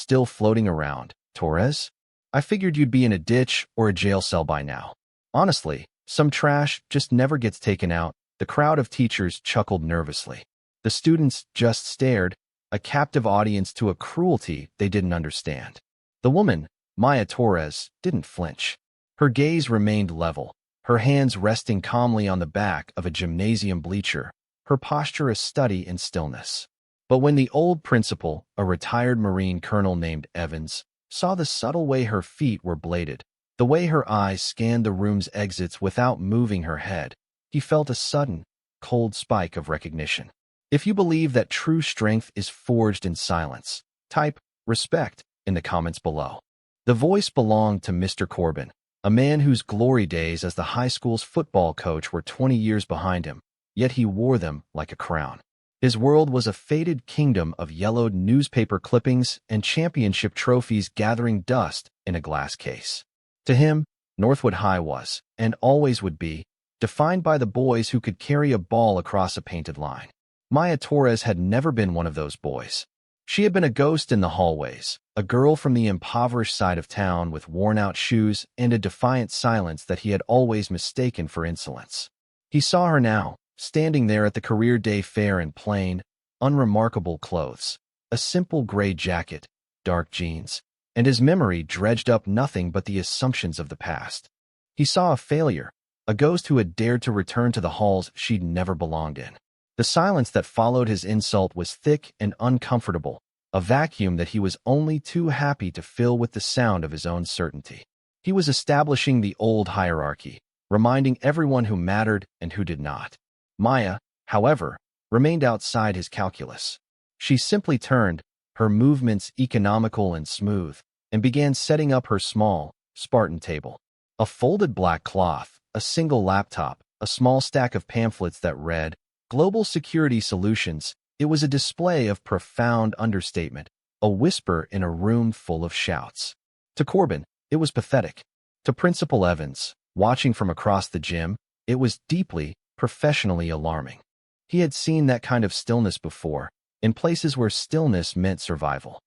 still floating around. Torres? I figured you'd be in a ditch or a jail cell by now. Honestly, some trash just never gets taken out. The crowd of teachers chuckled nervously. The students just stared, a captive audience to a cruelty they didn't understand. The woman, Maya Torres, didn't flinch. Her gaze remained level, her hands resting calmly on the back of a gymnasium bleacher, her posture a study in stillness. But when the old principal, a retired Marine colonel named Evans, saw the subtle way her feet were bladed, the way her eyes scanned the room's exits without moving her head, he felt a sudden, cold spike of recognition. If you believe that true strength is forged in silence, type respect in the comments below. The voice belonged to Mr. Corbin, a man whose glory days as the high school's football coach were 20 years behind him, yet he wore them like a crown. His world was a faded kingdom of yellowed newspaper clippings and championship trophies gathering dust in a glass case. To him, Northwood High was, and always would be, defined by the boys who could carry a ball across a painted line. Maya Torres had never been one of those boys. She had been a ghost in the hallways, a girl from the impoverished side of town with worn-out shoes and a defiant silence that he had always mistaken for insolence. He saw her now, standing there at the career day fair in plain, unremarkable clothes, a simple gray jacket, dark jeans, and his memory dredged up nothing but the assumptions of the past. He saw a failure, a ghost who had dared to return to the halls she'd never belonged in. The silence that followed his insult was thick and uncomfortable, a vacuum that he was only too happy to fill with the sound of his own certainty. He was establishing the old hierarchy, reminding everyone who mattered and who did not. Maya, however, remained outside his calculus. She simply turned, her movements economical and smooth, and began setting up her small, Spartan table. A folded black cloth, a single laptop, a small stack of pamphlets that read, Global Security Solutions. It was a display of profound understatement, a whisper in a room full of shouts. To Corbin, it was pathetic. To Principal Evans, watching from across the gym, it was deeply, professionally alarming. He had seen that kind of stillness before, in places where stillness meant survival.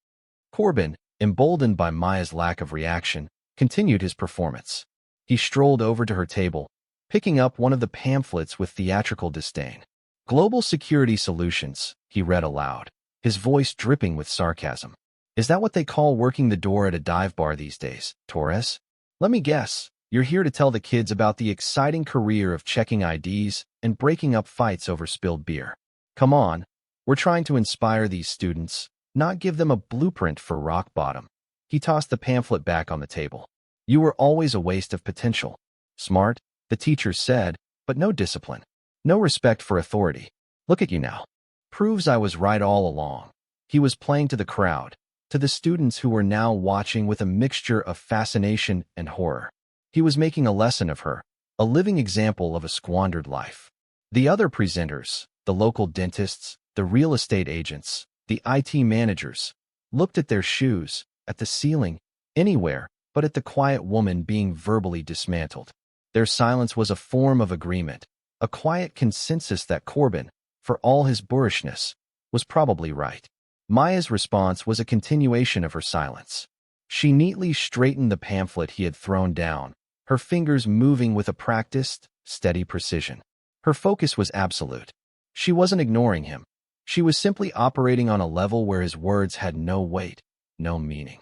Corbin, emboldened by Maya's lack of reaction, continued his performance. He strolled over to her table, picking up one of the pamphlets with theatrical disdain. Global Security Solutions, he read aloud, his voice dripping with sarcasm. Is that what they call working the door at a dive bar these days, Torres? Let me guess. You're here to tell the kids about the exciting career of checking IDs and breaking up fights over spilled beer. Come on, we're trying to inspire these students, not give them a blueprint for rock bottom. He tossed the pamphlet back on the table. You were always a waste of potential. Smart, the teacher said, but no discipline. No respect for authority. Look at you now. Proves I was right all along. He was playing to the crowd, to the students who were now watching with a mixture of fascination and horror. He was making a lesson of her, a living example of a squandered life. The other presenters, the local dentists, the real estate agents, the IT managers, looked at their shoes, at the ceiling, anywhere but at the quiet woman being verbally dismantled. Their silence was a form of agreement, a quiet consensus that Corbin, for all his boorishness, was probably right. Maya's response was a continuation of her silence. She neatly straightened the pamphlet he had thrown down, her fingers moving with a practiced, steady precision. Her focus was absolute. She wasn't ignoring him. She was simply operating on a level where his words had no weight, no meaning.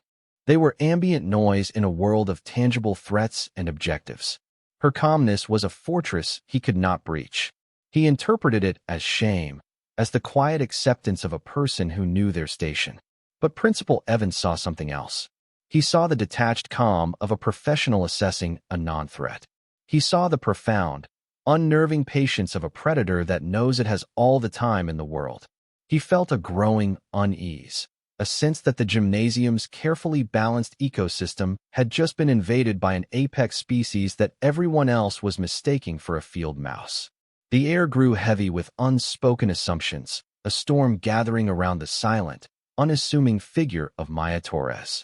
They were ambient noise in a world of tangible threats and objectives. Her calmness was a fortress he could not breach. He interpreted it as shame, as the quiet acceptance of a person who knew their station. But Principal Evans saw something else. He saw the detached calm of a professional assessing a non-threat. He saw the profound, unnerving patience of a predator that knows it has all the time in the world. He felt a growing unease, a sense that the gymnasium's carefully balanced ecosystem had just been invaded by an apex species that everyone else was mistaking for a field mouse. The air grew heavy with unspoken assumptions, a storm gathering around the silent, unassuming figure of Maya Torres.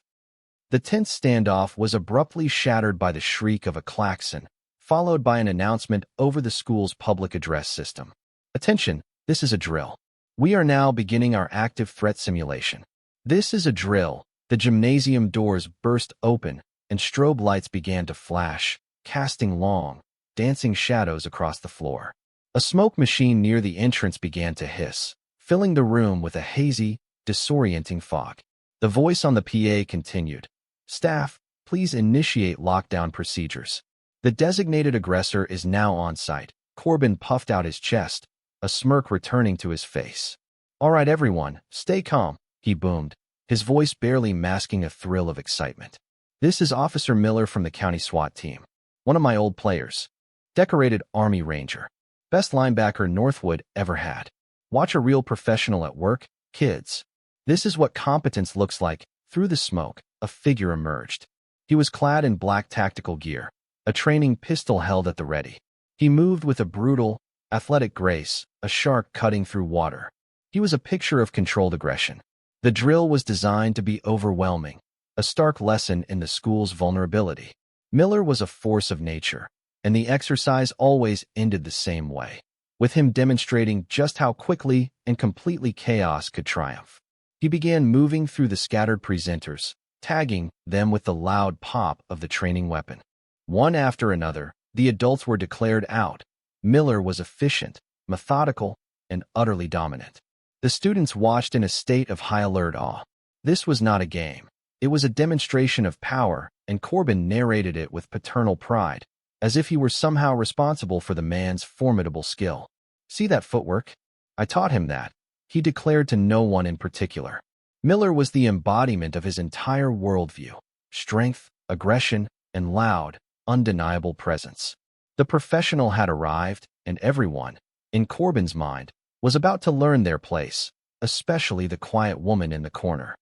The tense standoff was abruptly shattered by the shriek of a klaxon, followed by an announcement over the school's public address system. Attention, this is a drill. We are now beginning our active threat simulation. This is a drill, The gymnasium doors burst open, and strobe lights began to flash, casting long, dancing shadows across the floor. A smoke machine near the entrance began to hiss, filling the room with a hazy, disorienting fog. The voice on the PA continued, "Staff, please initiate lockdown procedures. The designated aggressor is now on site." Corbin puffed out his chest, a smirk returning to his face. "All right, everyone, stay calm," he boomed, his voice barely masking a thrill of excitement. "This is Officer Miller from the county SWAT team. One of my old players. Decorated Army Ranger. Best linebacker Northwood ever had. Watch a real professional at work, kids. This is what competence looks like." Through the smoke, a figure emerged. He was clad in black tactical gear, a training pistol held at the ready. He moved with a brutal, athletic grace, a shark cutting through water. He was a picture of controlled aggression. The drill was designed to be overwhelming, a stark lesson in the school's vulnerability. Miller was a force of nature, and the exercise always ended the same way, with him demonstrating just how quickly and completely chaos could triumph. He began moving through the scattered presenters, tagging them with the loud pop of the training weapon. One after another, the adults were declared out. Miller was efficient, methodical, and utterly dominant. The students watched in a state of high alert awe. This was not a game. It was a demonstration of power, and Corbin narrated it with paternal pride, as if he were somehow responsible for the man's formidable skill. "See that footwork? I taught him that," he declared to no one in particular. Miller was the embodiment of his entire worldview: strength, aggression, and loud, undeniable presence. The professional had arrived, and everyone, in Corbin's mind, was about to learn their place, especially the quiet woman in the corner.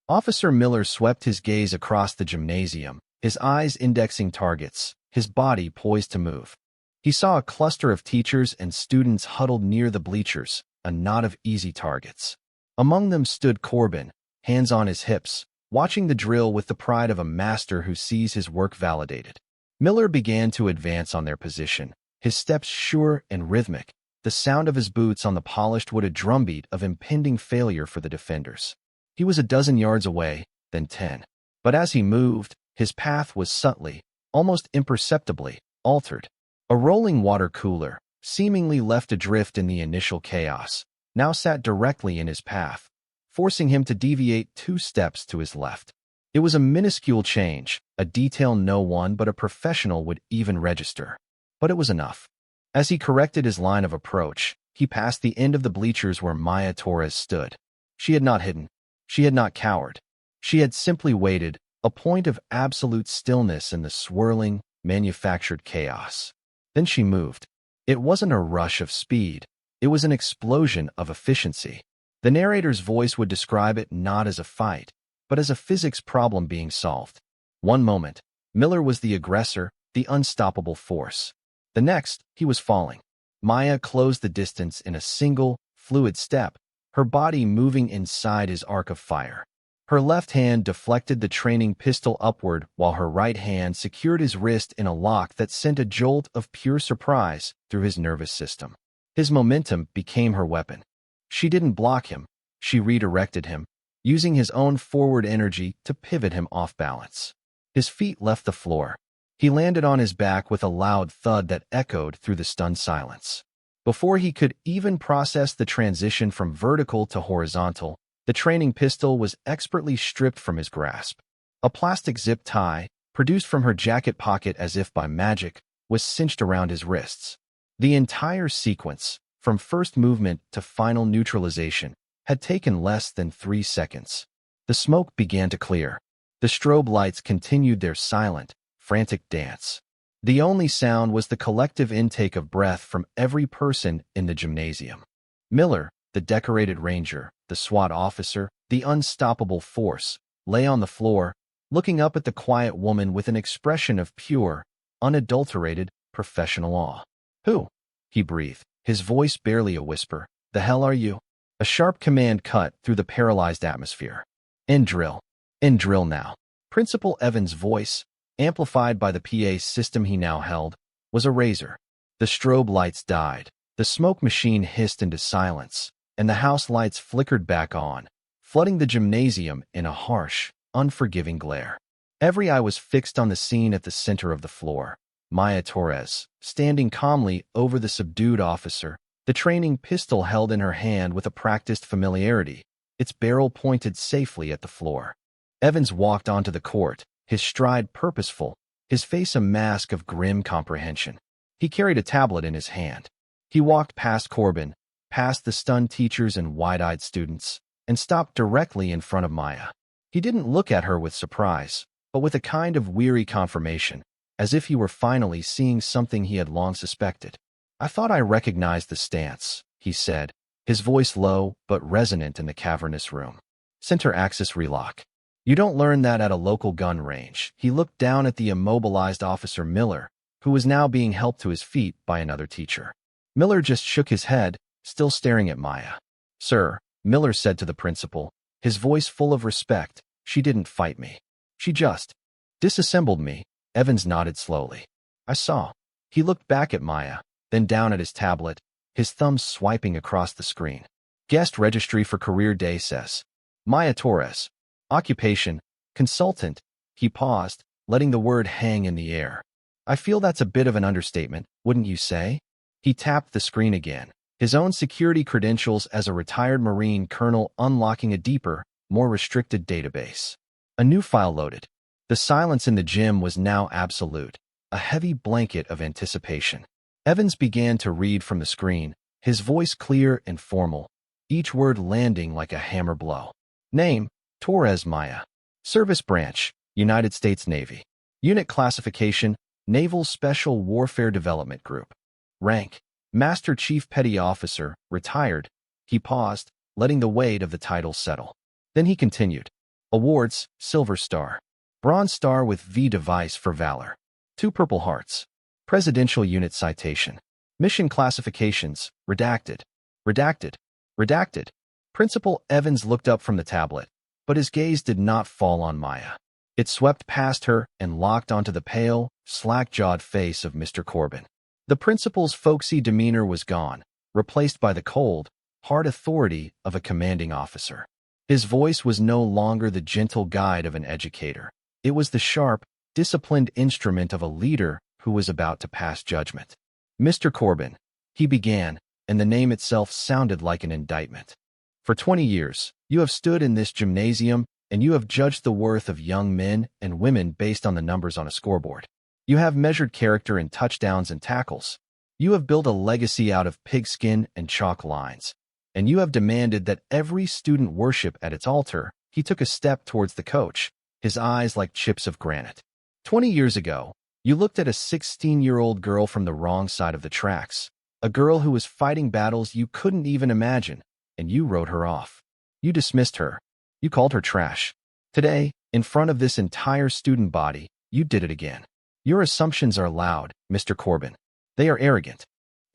Officer Miller swept his gaze across the gymnasium, his eyes indexing targets, his body poised to move. He saw a cluster of teachers and students huddled near the bleachers, a knot of easy targets. Among them stood Corbin, hands on his hips, watching the drill with the pride of a master who sees his work validated. Miller began to advance on their position, his steps sure and rhythmic, the sound of his boots on the polished wood a drumbeat of impending failure for the defenders. He was a dozen yards away, then 10. But as he moved, his path was subtly, almost imperceptibly, altered. A rolling water cooler, seemingly left adrift in the initial chaos, now sat directly in his path, forcing him to deviate 2 steps to his left. It was a minuscule change, a detail no one but a professional would even register. But it was enough. As he corrected his line of approach, he passed the end of the bleachers where Maya Torres stood. She had not hidden. She had not cowered. She had simply waited, a point of absolute stillness in the swirling, manufactured chaos. Then she moved. It wasn't a rush of speed. It was an explosion of efficiency. The narrator's voice would describe it not as a fight, but as a physics problem being solved. One moment, Miller was the aggressor, the unstoppable force. The next, he was falling. Maya closed the distance in a single, fluid step, her body moving inside his arc of fire. Her left hand deflected the training pistol upward while her right hand secured his wrist in a lock that sent a jolt of pure surprise through his nervous system. His momentum became her weapon. She didn't block him. She redirected him, using his own forward energy to pivot him off balance. His feet left the floor. He landed on his back with a loud thud that echoed through the stunned silence. Before he could even process the transition from vertical to horizontal, the training pistol was expertly stripped from his grasp. A plastic zip tie, produced from her jacket pocket as if by magic, was cinched around his wrists. The entire sequence, from first movement to final neutralization, had taken less than 3 seconds. The smoke began to clear. The strobe lights continued their silent, frantic dance. The only sound was the collective intake of breath from every person in the gymnasium. Miller, the decorated ranger, the SWAT officer, the unstoppable force, lay on the floor, looking up at the quiet woman with an expression of pure, unadulterated, professional awe. "Who?" he breathed, his voice barely a whisper. "The hell are you?" A sharp command cut through the paralyzed atmosphere. "End drill. End drill now." Principal Evans' voice, amplified by the PA system he now held, was a razor. The strobe lights died. The smoke machine hissed into silence, and the house lights flickered back on, flooding the gymnasium in a harsh, unforgiving glare. Every eye was fixed on the scene at the center of the floor. Maya Torres, standing calmly over the subdued officer, the training pistol held in her hand with a practiced familiarity, its barrel pointed safely at the floor. Evans walked onto the court, his stride purposeful, his face a mask of grim comprehension. He carried a tablet in his hand. He walked past Corbin, past the stunned teachers and wide-eyed students, and stopped directly in front of Maya. He didn't look at her with surprise, but with a kind of weary confirmation, as if he were finally seeing something he had long suspected. "I thought I recognized the stance," he said, his voice low but resonant in the cavernous room. "Center axis relock. You don't learn that at a local gun range." He looked down at the immobilized Officer Miller, who was now being helped to his feet by another teacher. Miller just shook his head, still staring at Maya. "Sir," Miller said to the principal, his voice full of respect, "she didn't fight me. She just disassembled me." Evans nodded slowly. "I saw." He looked back at Maya, then down at his tablet, his thumbs swiping across the screen. "Guest registry for career day says Maya Torres. Occupation, consultant." He paused, letting the word hang in the air. "I feel that's a bit of an understatement, wouldn't you say?" He tapped the screen again, his own security credentials as a retired Marine colonel unlocking a deeper, more restricted database. A new file loaded. The silence in the gym was now absolute, a heavy blanket of anticipation. Evans began to read from the screen, his voice clear and formal, each word landing like a hammer blow. Name: Torres Maya. Service branch: United States Navy. Unit classification: Naval Special Warfare Development Group. Rank: Master Chief Petty Officer, retired. He paused, letting the weight of the title settle. Then he continued. Awards: Silver Star. Bronze Star with V device for valor. 2 Purple Hearts. Presidential Unit Citation. Mission classifications: Redacted. Redacted. Redacted. Principal Evans looked up from the tablet, but his gaze did not fall on Maya. It swept past her and locked onto the pale, slack-jawed face of Mr. Corbin. The principal's folksy demeanor was gone, replaced by the cold, hard authority of a commanding officer. His voice was no longer the gentle guide of an educator. It was the sharp, disciplined instrument of a leader who was about to pass judgment. "Mr. Corbin," he began, and the name itself sounded like an indictment. "For 20 years, you have stood in this gymnasium, and you have judged the worth of young men and women based on the numbers on a scoreboard. You have measured character in touchdowns and tackles. You have built a legacy out of pigskin and chalk lines. And you have demanded that every student worship at its altar." He took a step towards the coach, his eyes like chips of granite. 20 years ago, you looked at a 16-year-old girl from the wrong side of the tracks, a girl who was fighting battles you couldn't even imagine, and you wrote her off. You dismissed her. You called her trash. Today, in front of this entire student body, you did it again. Your assumptions are loud, Mr. Corbin. They are arrogant.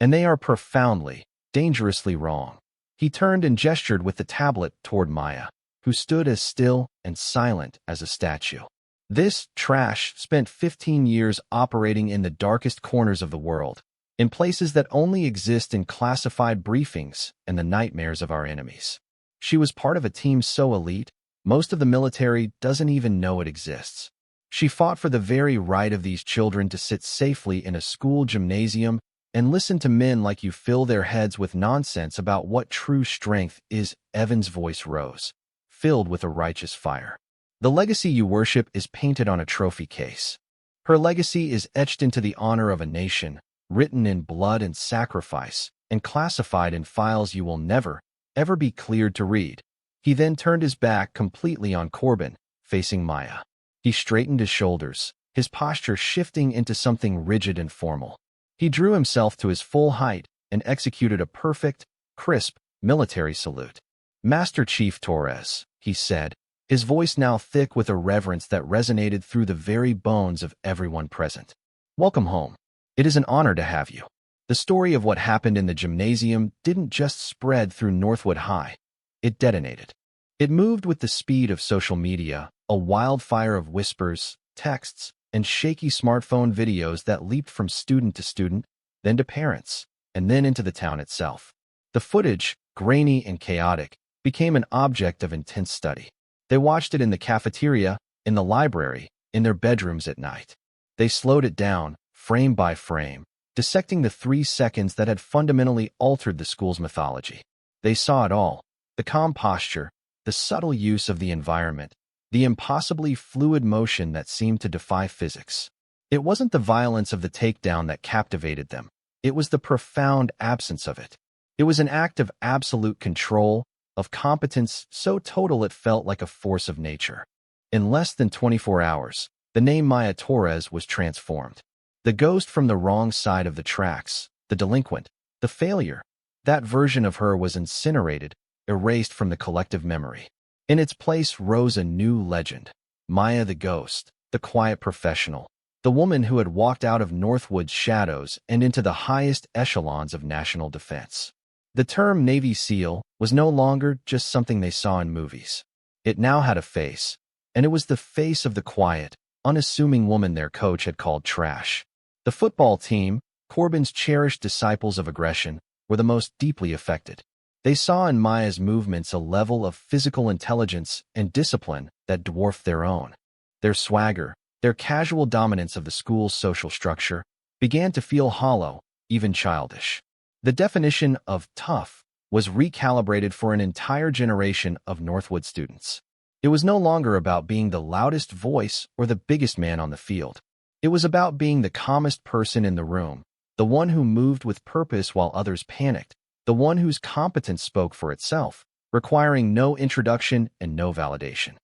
And they are profoundly, dangerously wrong. He turned and gestured with the tablet toward Maya, who stood as still and silent as a statue. This trash spent 15 years operating in the darkest corners of the world, in places that only exist in classified briefings and the nightmares of our enemies. She was part of a team so elite, most of the military doesn't even know it exists. She fought for the very right of these children to sit safely in a school gymnasium and listen to men like you fill their heads with nonsense about what true strength is. Evan's voice rose, filled with a righteous fire. The legacy you worship is painted on a trophy case. Her legacy is etched into the honor of a nation, written in blood and sacrifice, and classified in files you will never, ever be cleared to read. He then turned his back completely on Corbin, facing Maya. He straightened his shoulders, his posture shifting into something rigid and formal. He drew himself to his full height and executed a perfect, crisp, military salute. "Master Chief Torres," he said, his voice now thick with a reverence that resonated through the very bones of everyone present. "Welcome home. It is an honor to have you." The story of what happened in the gymnasium didn't just spread through Northwood High. It detonated. It moved with the speed of social media, a wildfire of whispers, texts, and shaky smartphone videos that leaped from student to student, then to parents, and then into the town itself. The footage, grainy and chaotic, became an object of intense study. They watched it in the cafeteria, in the library, in their bedrooms at night. They slowed it down, frame by frame, dissecting the 3 seconds that had fundamentally altered the school's mythology. They saw it all: the calm posture, the subtle use of the environment, the impossibly fluid motion that seemed to defy physics. It wasn't the violence of the takedown that captivated them. It was the profound absence of it. It was an act of absolute control, of competence so total it felt like a force of nature. In less than 24 hours, the name Maya Torres was transformed. The ghost from the wrong side of the tracks, the delinquent, the failure, that version of her was incinerated, erased from the collective memory. In its place rose a new legend: Maya the ghost, the quiet professional, the woman who had walked out of Northwood's shadows and into the highest echelons of national defense. The term Navy SEAL was no longer just something they saw in movies. It now had a face, and it was the face of the quiet, unassuming woman their coach had called trash. The football team, Corbin's cherished disciples of aggression, were the most deeply affected. They saw in Maya's movements a level of physical intelligence and discipline that dwarfed their own. Their swagger, their casual dominance of the school's social structure, began to feel hollow, even childish. The definition of tough was recalibrated for an entire generation of Northwood students. It was no longer about being the loudest voice or the biggest man on the field. It was about being the calmest person in the room, the one who moved with purpose while others panicked, the one whose competence spoke for itself, requiring no introduction and no validation.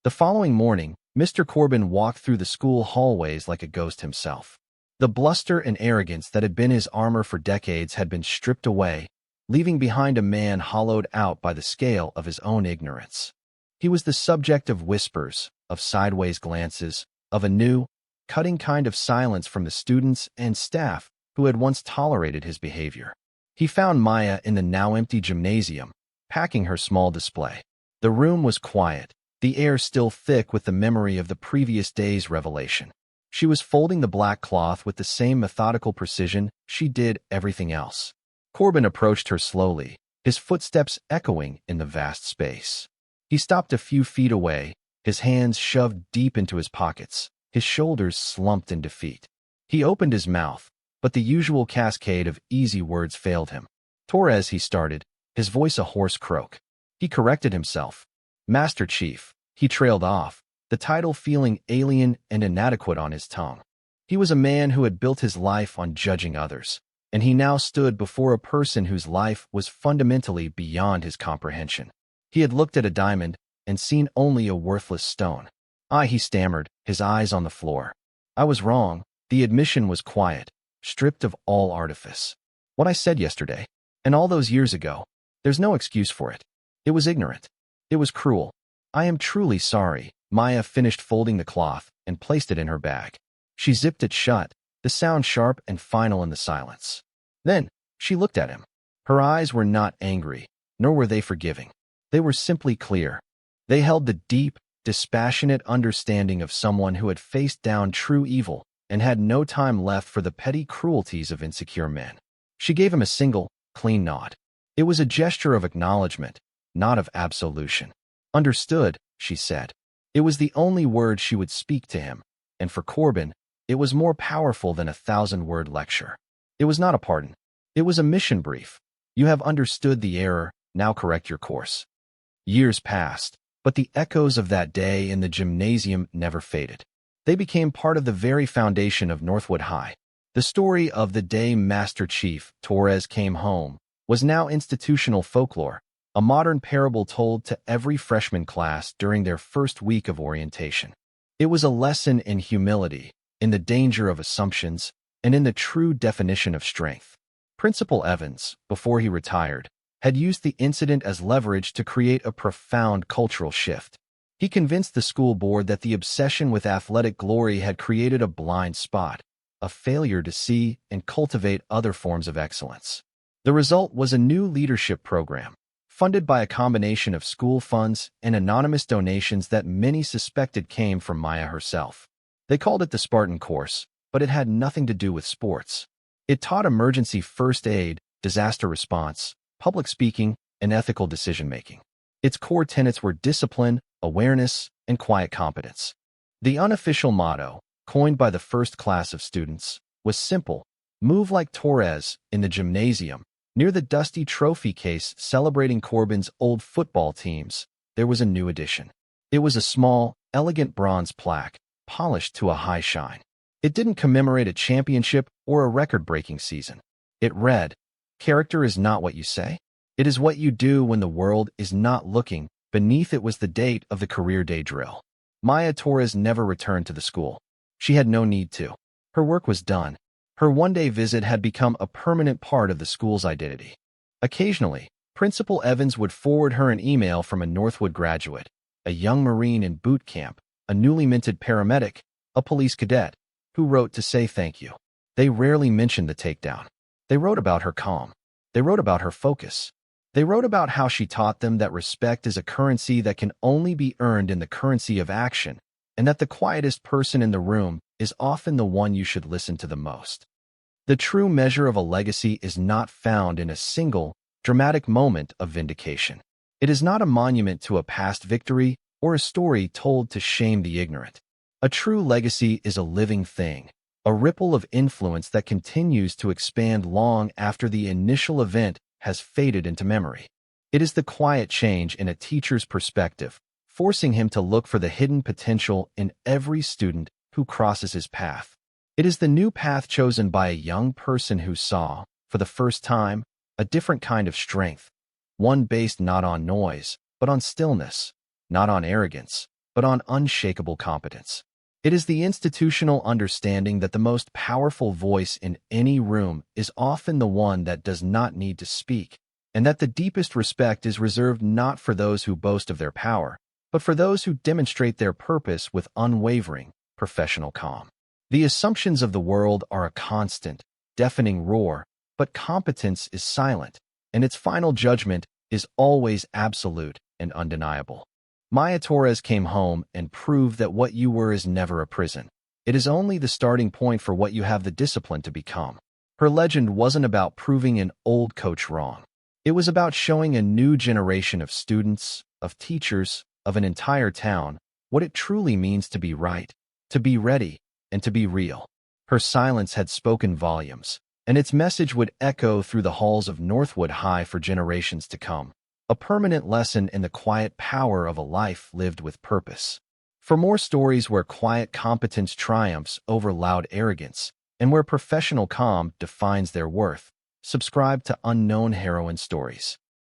The following morning, Mr. Corbin walked through the school hallways like a ghost himself. The bluster and arrogance that had been his armor for decades had been stripped away, leaving behind a man hollowed out by the scale of his own ignorance. He was the subject of whispers, of sideways glances, of a new, cutting kind of silence from the students and staff who had once tolerated his behavior. He found Maya in the now empty gymnasium, packing her small display. The room was quiet, the air still thick with the memory of the previous day's revelation. She was folding the black cloth with the same methodical precision she did everything else. Corbin approached her slowly, his footsteps echoing in the vast space. He stopped a few feet away, his hands shoved deep into his pockets, his shoulders slumped in defeat. He opened his mouth, but the usual cascade of easy words failed him. Torres, he started, his voice a hoarse croak. He corrected himself. Master Chief, he trailed off, the title feeling alien and inadequate on his tongue. He was a man who had built his life on judging others, and he now stood before a person whose life was fundamentally beyond his comprehension. He had looked at a diamond and seen only a worthless stone. He stammered, his eyes on the floor. I was wrong. The admission was quiet, stripped of all artifice. What I said yesterday, and all those years ago, there's no excuse for it. It was ignorant. It was cruel. I am truly sorry. Maya finished folding the cloth and placed it in her bag. She zipped it shut, the sound sharp and final in the silence. Then, she looked at him. Her eyes were not angry, nor were they forgiving. They were simply clear. They held the deep, dispassionate understanding of someone who had faced down true evil and had no time left for the petty cruelties of insecure men. She gave him a single, clean nod. It was a gesture of acknowledgement, not of absolution. Understood, she said. It was the only word she would speak to him, and for Corbin, it was more powerful than a 1,000-word lecture. It was not a pardon. It was a mission brief. You have understood the error, now correct your course. Years passed, but the echoes of that day in the gymnasium never faded. They became part of the very foundation of Northwood High. The story of the day Master Chief Torres came home was now institutional folklore, a modern parable told to every freshman class during their first week of orientation. It was a lesson in humility, in the danger of assumptions, and in the true definition of strength. Principal Evans, before he retired, had used the incident as leverage to create a profound cultural shift. He convinced the school board that the obsession with athletic glory had created a blind spot, a failure to see and cultivate other forms of excellence. The result was a new leadership program, funded by a combination of school funds and anonymous donations that many suspected came from Maya herself. They called it the Spartan Course, but it had nothing to do with sports. It taught emergency first aid, disaster response, public speaking, and ethical decision-making. Its core tenets were discipline, awareness, and quiet competence. The unofficial motto, coined by the first class of students, was simple: move like Torres. In the gymnasium, near the dusty trophy case celebrating Corbin's old football teams, there was a new addition. It was a small, elegant bronze plaque, polished to a high shine. It didn't commemorate a championship or a record-breaking season. It read, "Character is not what you say. It is what you do when the world is not looking." Beneath it was the date of the career day drill. Maya Torres never returned to the school. She had no need to. Her work was done. Her one-day visit had become a permanent part of the school's identity. Occasionally, Principal Evans would forward her an email from a Northwood graduate, a young Marine in boot camp, a newly minted paramedic, a police cadet, who wrote to say thank you. They rarely mentioned the takedown. They wrote about her calm. They wrote about her focus. They wrote about how she taught them that respect is a currency that can only be earned in the currency of action, and that the quietest person in the room is often the one you should listen to the most. The true measure of a legacy is not found in a single, dramatic moment of vindication. It is not a monument to a past victory or a story told to shame the ignorant. A true legacy is a living thing, a ripple of influence that continues to expand long after the initial event has faded into memory. It is the quiet change in a teacher's perspective, forcing him to look for the hidden potential in every student who crosses his path. It is the new path chosen by a young person who saw, for the first time, a different kind of strength, one based not on noise, but on stillness, not on arrogance, but on unshakable competence. It is the institutional understanding that the most powerful voice in any room is often the one that does not need to speak, and that the deepest respect is reserved not for those who boast of their power, but for those who demonstrate their purpose with unwavering, professional calm. The assumptions of the world are a constant, deafening roar, but competence is silent, and its final judgment is always absolute and undeniable. Maya Torres came home and proved that what you were is never a prison. It is only the starting point for what you have the discipline to become. Her legend wasn't about proving an old coach wrong. It was about showing a new generation of students, of teachers, of an entire town, what it truly means to be right, to be ready, and to be real. Her silence had spoken volumes, and its message would echo through the halls of Northwood High for generations to come. A permanent lesson in the quiet power of a life lived with purpose. For more stories where quiet competence triumphs over loud arrogance, and where professional calm defines their worth, subscribe to Unknown Heroine Stories.